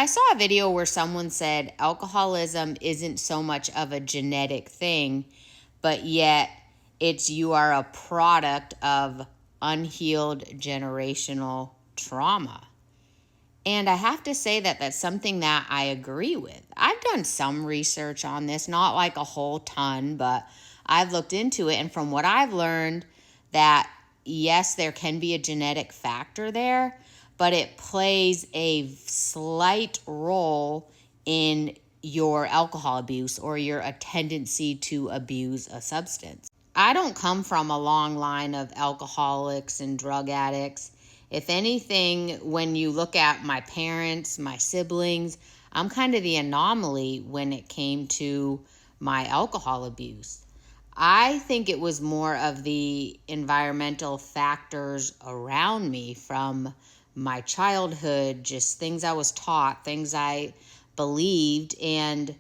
I saw a video where someone said alcoholism isn't so much of a genetic thing, but yet you are a product of unhealed generational trauma. And I have to say that that's something that I agree with. I've done some research on this, not like a whole ton, but I've looked into it. And from what I've learned, that yes, there can be a genetic factor there, but it plays a slight role in your alcohol abuse or your a tendency to abuse a substance. I don't come from a long line of alcoholics and drug addicts. If anything, when you look at my parents, my siblings, I'm kind of the anomaly when it came to my alcohol abuse. I think it was more of the environmental factors around me from my childhood, just things I was taught, things I believed, and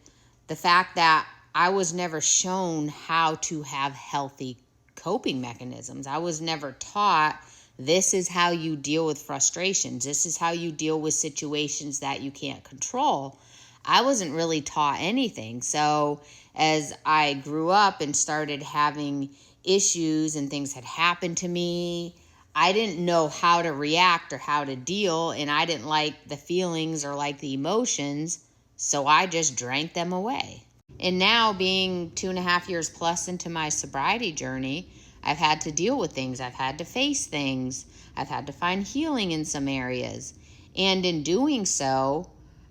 the fact that I was never shown how to have healthy coping mechanisms. I was never taught this is how you deal with frustrations. This is how you deal with situations that you can't control. I wasn't really taught anything. So as I grew up and started having issues and things had happened to me, I didn't know how to react or how to deal, and I didn't like the feelings or like the emotions, so I just drank them away. And now, being 2.5 years plus into my sobriety journey, I've had to deal with things. I've had to face things. I've had to find healing in some areas. And in doing so,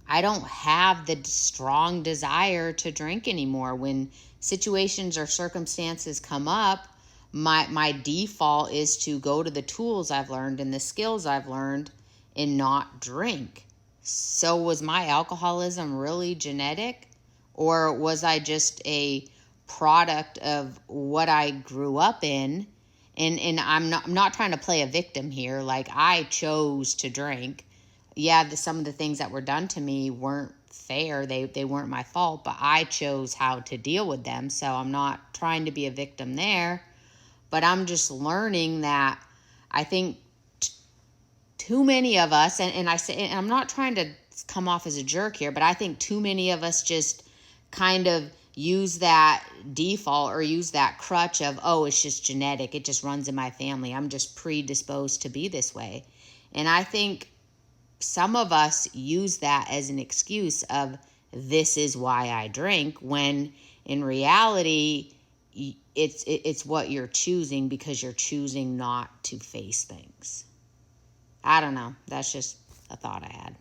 I don't have the strong desire to drink anymore. When situations or circumstances come up, my default is to go to the tools I've learned and the skills I've learned and not drink. So was my alcoholism really genetic? Or was I just a product of what I grew up in? And I'm not trying to play a victim here. Like, I chose to drink. Yeah, some of the things that were done to me weren't fair. They weren't my fault, but I chose how to deal with them. So I'm not trying to be a victim there. But I'm just learning that I think too many of us, and I say, and I'm not trying to come off as a jerk here, but I think too many of us just kind of use that default or use that crutch of, oh, it's just genetic. It just runs in my family. I'm just predisposed to be this way. And I think some of us use that as an excuse of, this is why I drink, when in reality, it's what you're choosing because you're choosing not to face things. I don't know. That's just a thought I had.